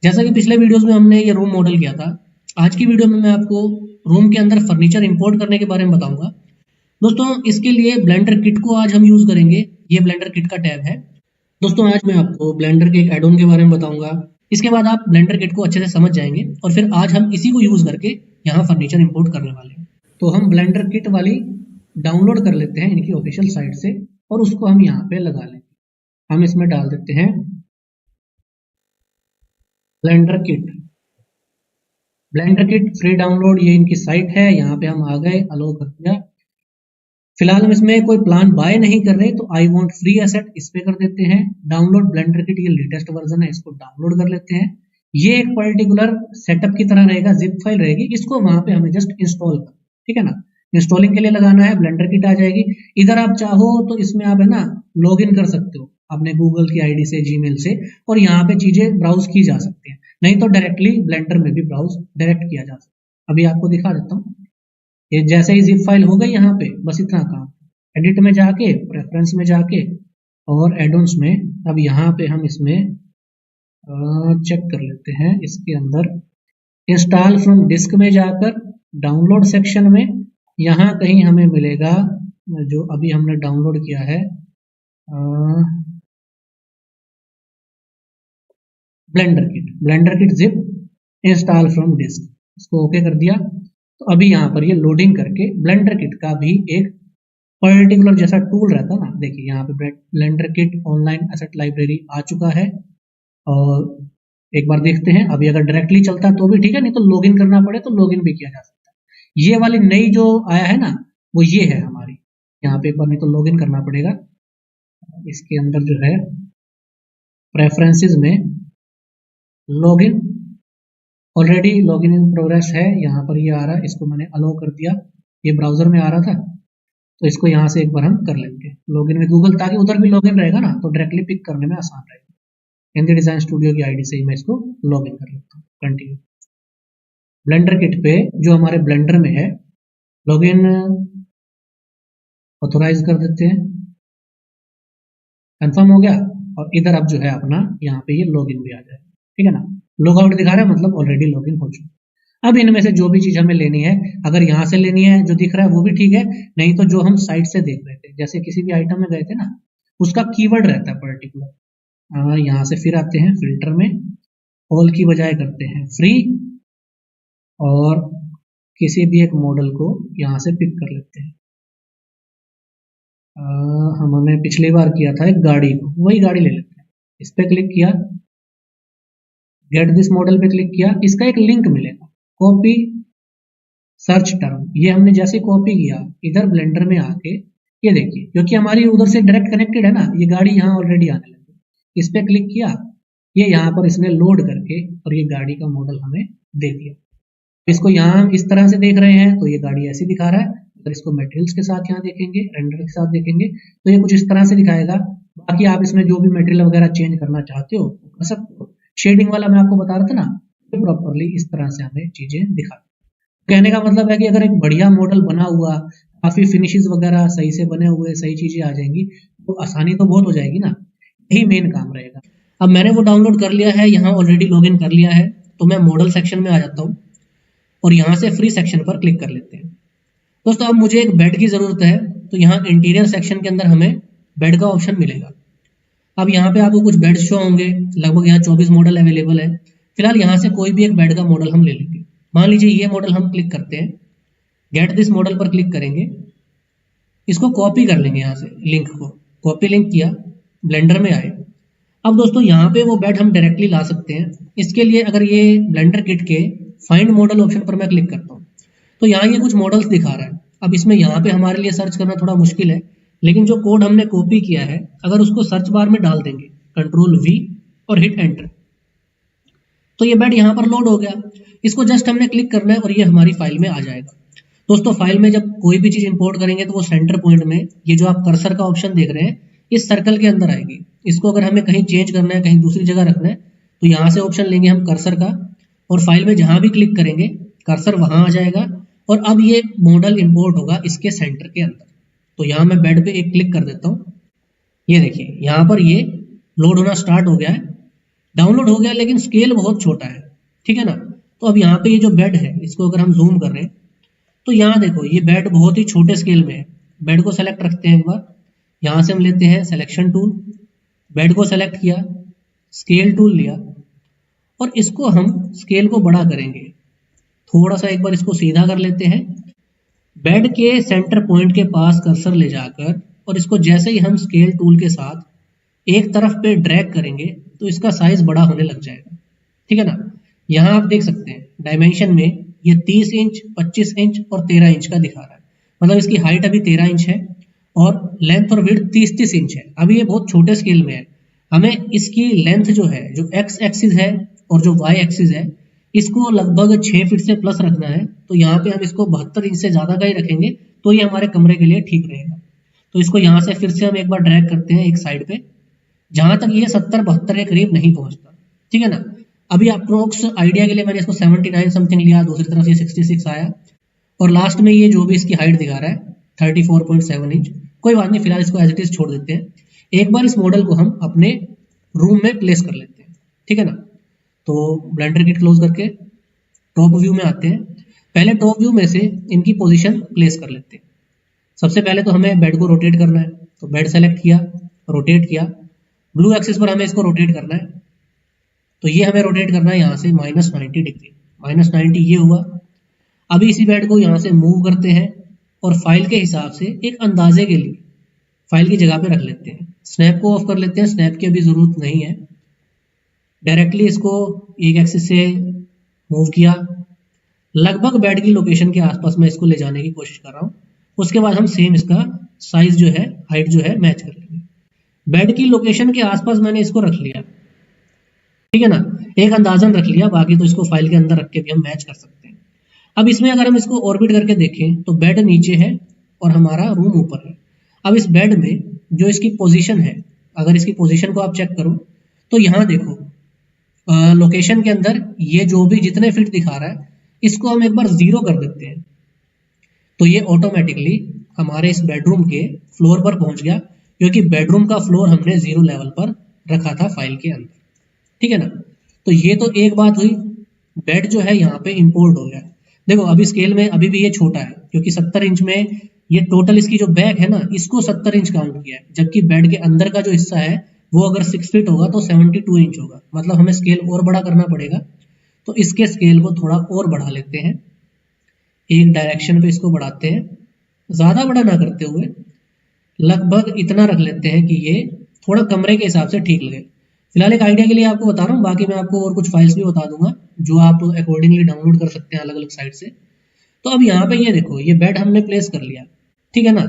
जैसा कि पिछले वीडियोस में हमने ये रूम मॉडल किया था, आज की वीडियो में मैं आपको रूम के अंदर फर्नीचर इंपोर्ट करने के बारे में बताऊंगा। दोस्तों इसके लिए ब्लेंडर किट को आज हम यूज करेंगे। ये ब्लेंडर किट का टैब है। दोस्तों आज मैं आपको ब्लेंडर के एक एड ऑन के बारे में बताऊंगा। इसके बाद आप ब्लेंडर किट को अच्छे से समझ जाएंगे और फिर आज हम इसी को यूज करके यहाँ फर्नीचर इंपोर्ट करने वाले हैं। तो हम ब्लेंडर किट वाली डाउनलोड कर लेते हैं इनकी ऑफिशियल साइट से और उसको हम यहाँ पे लगा लेंगे। हम इसमें डाल देते हैं blender kit. Blender kit free download, ये इनकी साइट है। यहाँ पे हम आ गए, अलो कर दिया। फिलहाल हम इसमें कोई प्लान बाय नहीं कर रहे, तो आई वांट फ्री एसेट इस पे कर देते हैं। डाउनलोड ब्लेंडर किट, ये लेटेस्ट वर्जन है, इसको डाउनलोड कर लेते हैं। ये एक पर्टिकुलर सेटअप की तरह रहेगा, जिप फाइल रहेगी। इसको वहां पे हमें जस्ट इंस्टॉल कर, ठीक है ना। इंस्टॉलिंग के लिए लगाना है, ब्लेंडर किट आ जाएगी। इधर आप चाहो तो इसमें आप है ना लॉग इन कर सकते हो अपने गूगल की आईडी से, जीमेल से, और यहाँ पे चीजें ब्राउज की जा सकती हैं। नहीं तो डायरेक्टली ब्लेंडर में भी ब्राउज डायरेक्ट किया जा सकता है। अभी आपको दिखा देता हूँ। ये जैसे ही जिप फाइल हो गई यहाँ पे, बस इतना काम। एडिट में जाके, प्रेफरेंस में जाके और एडॉन्स में, अब यहाँ पे हम इसमें चेक कर लेते हैं। इसके अंदर इंस्टॉल फ्रॉम डिस्क में जाकर डाउनलोड सेक्शन में यहाँ कहीं हमें मिलेगा जो अभी हमने डाउनलोड किया है, blender kit zip install from disk. इसको ओके कर दिया। तो अभी यहाँ पर ये लोडिंग करके ब्लेंडर किट का भी एक पर्टिकुलर जैसा टूल रहता ना, देखिए यहाँ पे blender kit online asset library आ चुका है। और एक बार देखते हैं, अभी अगर डायरेक्टली चलता है तो भी ठीक है, नहीं तो लॉगिन करना पड़े तो लॉगिन भी किया जा सकता है। ये वाली नई जो आया है ना, वो ये है हमारी। यहाँ पे एक बार नहीं तो लॉगिन करना पड़ेगा। इसके अंदर जो है प्रेफरेंसेस में login, already login in progress है। यहाँ पर ये आ रहा है, इसको मैंने अलो कर दिया। ये ब्राउजर में आ रहा था, तो इसको यहाँ से एक बार हम कर लेंगे लॉगिन में गूगल, ताकि उधर भी लॉगिन रहेगा ना, तो डायरेक्टली पिक करने में आसान रहेगा। हिंदी डिजाइन स्टूडियो की आईडी से ही मैं इसको लॉगिन कर लेता हूँ। कंटिन्यू। ब्लेंडर किट पे जो हमारे ब्लेंडर में है, लॉगिन ऑथोराइज कर देते हैं। कंफर्म हो गया। और इधर अब जो है अपना यहाँ पे ये लॉगिन भी आ जाएगा, ठीक है ना। लॉग आउट दिखा रहा है, मतलब ऑलरेडी लॉगिन हो चुका। अब इनमें से जो भी चीज हमें लेनी है, अगर यहाँ से लेनी है जो दिख रहा है वो भी ठीक है, नहीं तो जो हम साइट से देख रहे थे, जैसे किसी भी आइटम में गए थे ना, उसका कीवर्ड रहता है पर्टिकुलर। यहाँ से फिर आते हैं फिल्टर में, ऑल की बजाय करते हैं फ्री, और किसी भी एक मॉडल को यहाँ से पिक कर लेते हैं। हमने पिछली बार किया था एक गाड़ी को, वही गाड़ी ले लेते हैं। इस पे क्लिक किया, गेट दिस मॉडल पे क्लिक किया। इसका एक लिंक मिलेगा, कॉपी सर्च टर्म। ये हमने जैसे कॉपी किया, इधर ब्लेंडर में आके ये देखिए, क्योंकि हमारी उधर से डायरेक्ट कनेक्टेड है ना, ये गाड़ी यहाँ ऑलरेडी आने लगी। इस पे क्लिक किया, ये यहाँ पर इसने लोड करके और ये गाड़ी का मॉडल हमें दे दिया। इसको यहाँ हम इस तरह से देख रहे हैं तो ये गाड़ी ऐसी दिखा रहा है। अगर इसको मटेरियल्स के साथ यहाँ देखेंगे, रेंडर के साथ देखेंगे, तो ये कुछ इस तरह से दिखाएगा। बाकी आप इसमें जो भी मटेरियल वगैरह चेंज करना चाहते हो कर सकते हो। शेडिंग वाला मैं आपको बता रहा था ना, तो प्रॉपरली इस तरह से हमें चीजें दिखा। कहने का मतलब है कि अगर एक बढ़िया मॉडल बना हुआ, काफी फिनिशेस वगैरह सही से बने हुए, सही चीजें आ जाएंगी, तो आसानी तो बहुत हो जाएगी ना। यही मेन काम रहेगा। अब मैंने वो डाउनलोड कर लिया है, यहाँ ऑलरेडी लॉगिन कर लिया है, तो मैं मॉडल सेक्शन में आ जाता हूँ और यहाँ से फ्री सेक्शन पर क्लिक कर लेते हैं। दोस्तों अब मुझे एक बेड की जरूरत है, तो यहाँ इंटीरियर सेक्शन के अंदर हमें बेड का ऑप्शन मिलेगा। अब यहाँ पे आपको कुछ बेड शो होंगे, लगभग यहाँ 24 मॉडल अवेलेबल है। फिलहाल यहाँ से कोई भी एक बेड का मॉडल हम ले लेंगे। मान लीजिए ये मॉडल हम क्लिक करते हैं, गेट दिस मॉडल पर क्लिक करेंगे, इसको कॉपी कर लेंगे। यहाँ से लिंक को कॉपी लिंक किया, ब्लेंडर में आए। अब दोस्तों यहाँ पे वो बेड हम डायरेक्टली ला सकते हैं। इसके लिए अगर ये ब्लेंडर किट के फाइंड मॉडल ऑप्शन पर मैं क्लिक करता हूँ, तो यहाँ ये कुछ मॉडल्स दिखा रहा है। अब इसमें यहाँ पे हमारे लिए सर्च करना थोड़ा मुश्किल है, लेकिन जो कोड हमने कॉपी किया है, अगर उसको सर्च बार में डाल देंगे, कंट्रोल V और हिट एंटर, तो ये बेड यहाँ पर लोड हो गया। इसको जस्ट हमने क्लिक करना है और ये हमारी फाइल में आ जाएगा। दोस्तों फाइल में जब कोई भी चीज इंपोर्ट करेंगे तो वो सेंटर पॉइंट में ये जो आप कर्सर का ऑप्शन देख रहे हैं, इस सर्कल के अंदर आएगी। इसको अगर हमें कहीं चेंज करना है, कहीं दूसरी जगह रखना है, तो यहाँ से ऑप्शन लेंगे हम कर्सर का, और फाइल में जहां भी क्लिक करेंगे कर्सर वहां आ जाएगा। और अब ये मॉडल इंपोर्ट होगा इसके सेंटर के अंदर। तो यहाँ मैं बेड पे एक क्लिक कर देता हूँ। ये देखिए यहाँ पर ये लोड होना स्टार्ट हो गया है। डाउनलोड हो गया लेकिन स्केल बहुत छोटा है, ठीक है ना। तो अब यहाँ पे ये जो बेड है इसको अगर हम जूम कर रहे हैं तो यहाँ देखो ये बेड बहुत ही छोटे स्केल में है। बेड को सेलेक्ट रखते हैं एक बार, यहाँ से हम लेते हैं सिलेक्शन टूल, बेड को सेलेक्ट किया, स्केल टूल लिया और इसको हम स्केल को बड़ा करेंगे, थोड़ा सा एक बार इसको सीधा कर लेते हैं। बेड के सेंटर पॉइंट के पास कर्सर ले जाकर और इसको जैसे ही हम स्केल टूल के साथ एक तरफ पे ड्रैग करेंगे तो इसका साइज बड़ा होने लग जाएगा, ठीक है ना। यहाँ आप देख सकते हैं डायमेंशन में ये 30 इंच, 25 इंच और 13 इंच का दिखा रहा है, मतलब इसकी हाइट अभी 13 इंच है और लेंथ और विड्थ 30-30 इंच है। अभी ये बहुत छोटे स्केल में है, हमें इसकी लेंथ जो है, जो एक्स एक्सिस है और जो वाई एक्सिस है, इसको लगभग 6 फीट से प्लस रखना है। तो यहाँ पे हम इसको 72 इंच से ज्यादा का ही रखेंगे तो ये हमारे कमरे के लिए ठीक रहेगा। तो इसको यहाँ से फिर से हम एक बार ड्रैग करते हैं एक साइड पे, जहां तक ये 70-72 के करीब नहीं पहुंचता, ठीक है ना। अभी अप्रोक्स आइडिया के लिए मैंने इसको 79 समथिंग लिया, दूसरी तरफ ये 66 आया और लास्ट में ये जो भी इसकी हाइट दिखा रहा है 34.7 इंच। कोई बात नहीं, फिलहाल इसको एज इट इज छोड़ देते हैं। एक बार इस मॉडल को हम अपने रूम में प्लेस कर लेते हैं, ठीक है ना। तो ब्लेंडर किट क्लोज करके टॉप व्यू में आते हैं। पहले टॉप व्यू में से इनकी पोजीशन प्लेस कर लेते हैं। सबसे पहले तो हमें बेड को रोटेट करना है, तो बेड सेलेक्ट किया, रोटेट किया, ब्लू एक्सिस पर हमें इसको रोटेट करना है। तो ये हमें रोटेट करना है यहाँ से -90 डिग्री, -90 ये हुआ। अभी इसी बेड को यहाँ से मूव करते हैं और फाइल के हिसाब से एक अंदाजे के लिए फाइल की जगह पे रख लेते हैं। स्नैप को ऑफ कर लेते हैं, स्नैप की अभी जरूरत नहीं है। डायरेक्टली इसको एक एक्सिस से मूव किया, लगभग बेड की लोकेशन के आसपास मैं इसको ले जाने की कोशिश कर रहा हूँ। उसके बाद हम सेम इसका साइज जो है, हाइट जो है मैच कर लेंगे। बेड की लोकेशन के आसपास मैंने इसको रख लिया, ठीक है ना, एक अंदाजन रख लिया, बाकी तो इसको फाइल के अंदर रख के भी हम मैच कर सकते हैं। अब इसमें अगर हम इसको ऑर्बिट करके देखें तो बेड नीचे है और हमारा रूम ऊपर है। अब इस बेड में जो इसकी पोजीशन है, अगर इसकी पोजीशन को आप चेक करो तो यहाँ देखो लोकेशन के अंदर ये जो भी जितने फिट दिखा रहा है इसको हम एक बार 0 कर देते हैं, तो ये ऑटोमेटिकली हमारे इस बेडरूम के फ्लोर पर पहुंच गया, क्योंकि बेडरूम का फ्लोर हमने 0 लेवल पर रखा था फाइल के अंदर, ठीक है ना। तो ये तो एक बात हुई, बेड जो है यहाँ पे इंपोर्ट हो गया। देखो अभी स्केल में अभी भी ये छोटा है, क्योंकि 70 इंच में ये टोटल इसकी जो बैक है ना, इसको 70 इंच काउंट किया है, जबकि बेड के अंदर का जो हिस्सा है वो अगर 6 फीट होगा तो 72 इंच होगा, मतलब हमें स्केल और बड़ा करना पड़ेगा। तो इसके स्केल को थोड़ा और बढ़ा लेते हैं, एक डायरेक्शन पे इसको बढ़ाते हैं, ज्यादा बड़ा ना करते हुए लगभग इतना रख लेते हैं कि ये थोड़ा कमरे के हिसाब से ठीक लगे। फिलहाल एक आइडिया के लिए आपको बता रहा हूँ, बाकी मैं आपको और कुछ फाइल्स भी बता दूंगा जो आप अकॉर्डिंगली डाउनलोड कर सकते हैं अलग अलग साइट से। तो अब यहाँ पे ये देखो, ये बेड हमने प्लेस कर लिया, ठीक है ना।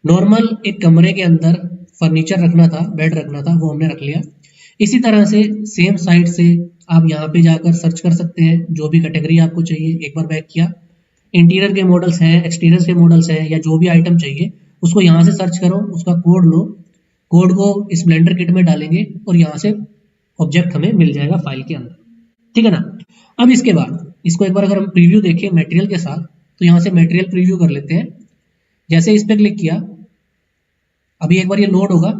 नॉर्मल एक कमरे के अंदर फर्नीचर रखना था, बेड रखना था, वो हमने रख लिया। इसी तरह से सेम साइट से आप यहाँ पे जाकर सर्च कर सकते हैं, जो भी कैटेगरी आपको चाहिए। एक बार बैक किया, इंटीरियर के मॉडल्स हैं, एक्सटीरियर के मॉडल्स हैं, या जो भी आइटम चाहिए उसको यहाँ से सर्च करो, उसका कोड लो, कोड को इस ब्लेंडर किट में डालेंगे और यहाँ से ऑब्जेक्ट हमें मिल जाएगा फाइल के अंदर, ठीक है ना। अब इसके बाद इसको एक बार अगर हम प्रीव्यू देखें मटेरियल के साथ, तो यहाँ से मटेरियल प्रीव्यू कर लेते हैं। जैसे इस पर क्लिक किया, अभी एक बार ये लोड होगा,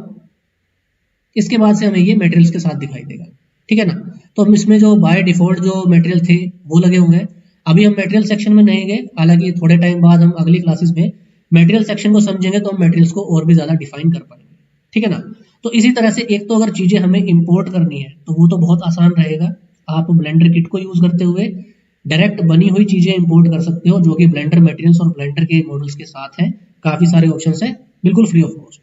इसके बाद से हमें ये मटेरियल्स के साथ दिखाई देगा, ठीक है ना। तो हम इसमें जो बाय डिफॉल्ट जो मटेरियल थे वो लगे हुए हैं। अभी हम मटेरियल सेक्शन में नहीं गए, हालांकि थोड़े टाइम बाद हम अगली क्लासेस में मटेरियल सेक्शन को समझेंगे तो हम मटेरियल्स को और भी ज्यादा डिफाइन कर पाएंगे, ठीक है ना। तो इसी तरह से एक तो अगर चीजें हमें इंपोर्ट करनी है तो वो तो बहुत आसान रहेगा, आप ब्लेंडर किट को यूज करते हुए डायरेक्ट बनी हुई चीजें इंपोर्ट कर सकते हो, जो कि ब्लेंडर मटेरियल्स और ब्लेंडर के मॉडल्स के साथ हैं। काफी सारे ऑप्शंस हैं, बिल्कुल फ्री ऑफ कॉस्ट।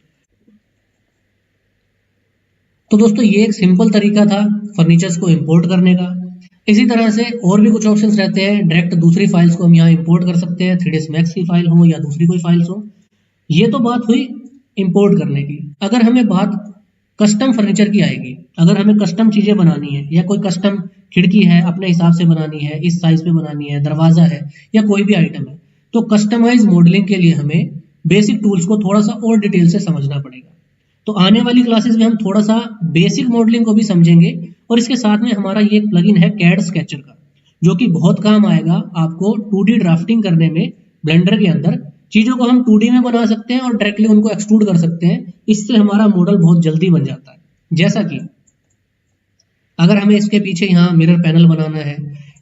तो दोस्तों ये एक सिंपल तरीका था फर्नीचर्स को इंपोर्ट करने का। इसी तरह से और भी कुछ ऑप्शंस रहते हैं, डायरेक्ट दूसरी फाइल्स को हम यहाँ इंपोर्ट कर सकते हैं, 3ds Max की फाइल हो या दूसरी कोई फाइल्स हो। ये तो बात हुई इंपोर्ट करने की। अगर हमें बात कस्टम फर्नीचर की आएगी, अगर हमें कस्टम चीजें बनानी है या कोई कस्टम खिड़की है अपने हिसाब से बनानी है, इस साइज पे बनानी है, दरवाजा है या कोई भी आइटम है, तो कस्टमाइज मॉडलिंग के लिए हमें बेसिक टूल्स को थोड़ा सा और डिटेल से समझना पड़ेगा। तो आने वाली क्लासेस में हम थोड़ा सा बेसिक मॉडलिंग को भी समझेंगे, और इसके साथ में हमारा ये प्लगइन है कैड स्केचर का, जो कि बहुत काम आएगा आपको 2D ड्राफ्टिंग करने में। ब्लेंडर के अंदर चीजों को हम 2D में बना सकते हैं और डायरेक्टली उनको एक्सट्रूड कर सकते हैं, इससे हमारा मॉडल बहुत जल्दी बन जाता है। जैसा कि अगर हमें इसके पीछे यहाँ मिरर पैनल बनाना है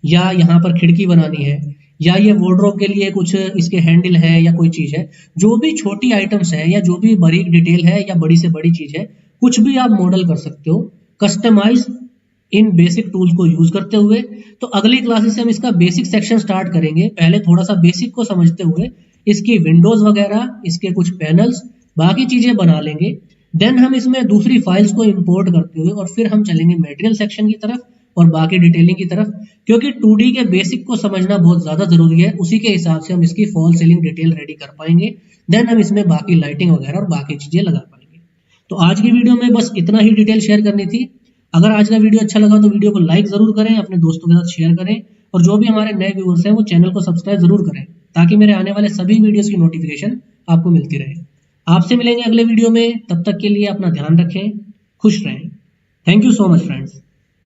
या यहाँ पर खिड़की बनानी है या ये वार्डरोब के लिए कुछ इसके हैंडल है या कोई चीज है, जो भी छोटी आइटम्स है या जो भी बारीक डिटेल है या बड़ी से बड़ी चीज है, कुछ भी आप मॉडल कर सकते हो कस्टमाइज इन बेसिक टूल्स को यूज करते हुए। तो अगली क्लासेस से हम इसका बेसिक सेक्शन स्टार्ट करेंगे। पहले थोड़ा सा बेसिक को समझते हुए इसकी विंडोज वगैरह, इसके कुछ पैनल्स, बाकी चीजें बना लेंगे। देन हम इसमें दूसरी फाइल्स को इंपोर्ट करते हुए और फिर हम चलेंगे मटेरियल सेक्शन की तरफ और बाकी डिटेलिंग की तरफ, क्योंकि 2D के बेसिक को समझना बहुत ज्यादा जरूरी है। उसी के हिसाब से हम इसकी फॉल सीलिंग डिटेल रेडी कर पाएंगे। देन हम इसमें बाकी लाइटिंग वगैरह और बाकी चीजें लगा पाएंगे। तो आज की वीडियो में बस इतना ही डिटेल शेयर करनी थी। अगर आज का वीडियो अच्छा लगा तो वीडियो को लाइक जरूर करें, अपने दोस्तों के साथ शेयर करें और जो भी हमारे नए व्यूअर्स हैं वो चैनल को सब्सक्राइब जरूर करें ताकि मेरे आने वाले सभी वीडियोस की नोटिफिकेशन आपको मिलती रहे। आपसे मिलेंगे अगले वीडियो में, तब तक के लिए अपना ध्यान रखें, खुश रहें। Thank you so much friends.